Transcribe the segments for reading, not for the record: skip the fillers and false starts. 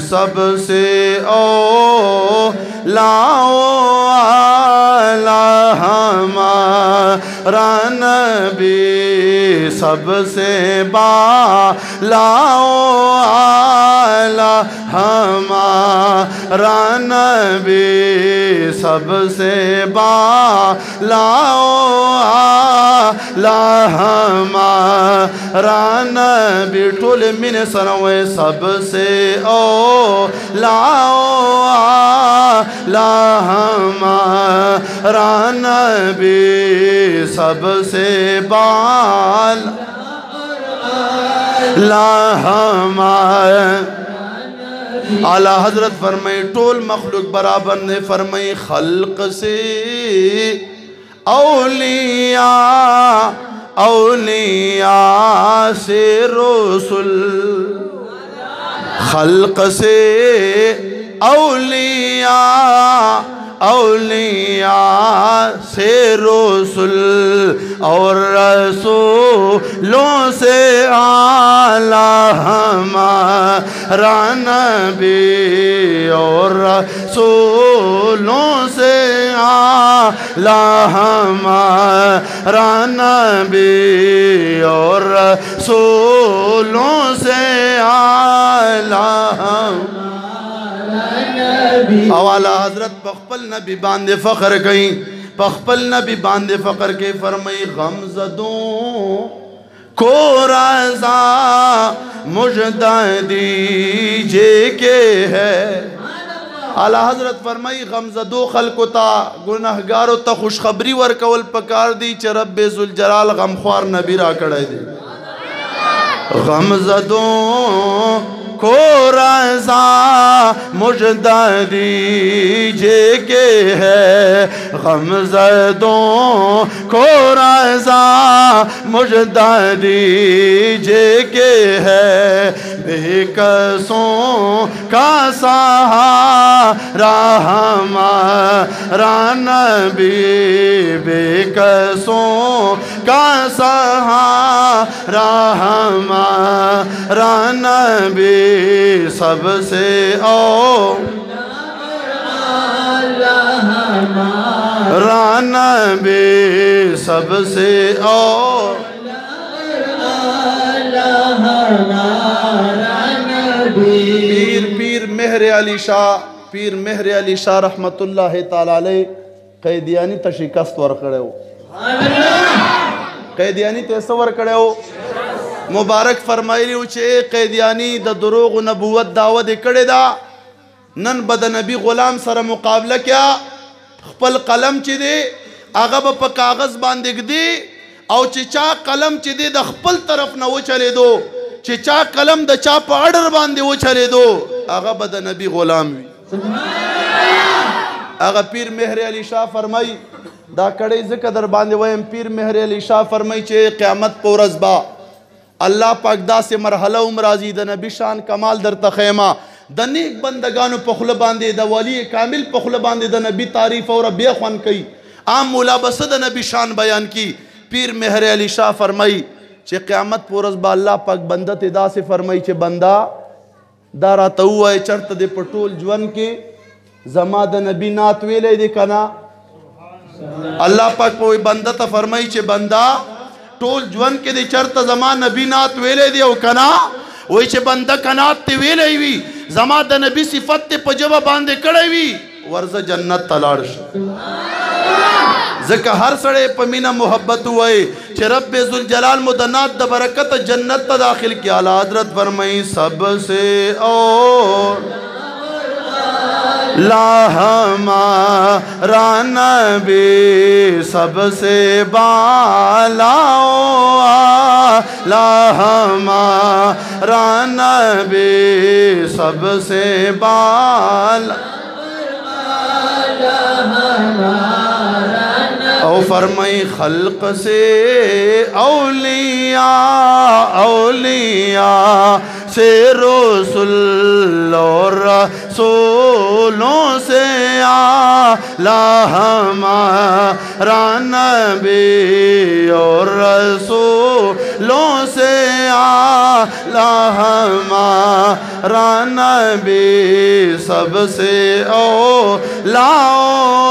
سب سے اولا ہمارا نبی سب سے بالا ہمارا نبی سب سے بالا ہمارا نبی ٹول من سنوے سب سے اولا ہمارا نبی سب سے بالا ہمارا اعلیٰ حضرت فرمائی ٹول مخلوق برابر نے فرمائی خلق سے اولیاء سے رسول خلق سے اولیاء سے رسول اور رسولوں سے اعلیٰ ہمارا نبی اور رسولوں سے اعلیٰ ہمارا نبی اور رسولوں سے اعلیٰ اوالا حضرت پخپل نبی باندے فخر کہیں پخپل نبی باندے فخر کے فرمائی غمزدوں کو رضا مجدہ دیجے کے ہے اعلیٰ حضرت فرمائی غمزدوں خلقو تا گناہگارو تا خوشخبری ورکول پکار دی چھ رب ذوالجلال غمخوار نبی را کڑے دی غمزدوں کو رضا مجدہ دیجے کے ہے غمزدوں کو رضا مجدہ دیجے کے ہے بے کسوں کا سہارا ہمارا نبی بے کسوں کا سہارا ہمارا نبی سب سے اولا نبی سب سے پیر مہر علی شاہ پیر مہر علی شاہ رحمت اللہ تعالی علیہ قیدیانی تا شکست ورکڑے ہو قیدیانی تیسا ورکڑے ہو مبارک فرمائی لیو چھے قیدیانی دا دروغ و نبوت دعوت کڑے دا نن بدا نبی غلام سر مقابلہ کیا خپل قلم چی دے آغا با پا کاغذ باندگ دے او چی چا قلم چی دے دا خپل طرف نہ وہ چلے دو چی چا قلم دا چا پا اڈر باندے وہ چلے دو آغا بدا نبی غلام وی آغا پیر مہر علی شاہ فرمائی دا کڑے ذکر در باندے ویم پیر مہر علی شاہ فرمائی چھے قیامت پورز با اللہ پاک دا سے مرحلہ امراضی دا نبی شان کمال در تخیمہ دا نیک بندگانو پخل باندے دا ولی کامل پخل باندے دا نبی تعریف اور بے خوان کی عام ملابسہ دا نبی شان بیان کی پیر مہر علی شاہ فرمائی چھے قیامت پورز با اللہ پاک بندہ دا سے فرمائی چھے بندہ دارا تاوائے چرت دے پٹول جون کے زما دا نبی نات ویلے دے کنا اللہ پاک پوئی بندہ تا فرمائی چھے بندہ ٹول جون کے دے چرتا زمان نبی نات ویلے دے او کنا وہی چھے بندہ کنات تے ویلے ہوئی زمان دا نبی صفت تے پجبہ باندے کڑے ہوئی ورز جنت تلاڑش ذکر ہر سڑے پمینہ محبت ہوئے چھے رب ذوالجلال مدنات دا برکت جنت تا داخل کیا اعلیٰ حضرت فرمائی سب سے لا ہمارا نبی سب سے بالا لا ہمارا نبی سب سے بالا او فرمائی خلق سے اولیاء سے رسول اور رسولوں سے اعلیٰ ہمارا نبی اور رسولوں سے ہمارا نبی سب سے اولا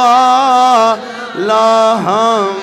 اعلی ہمارا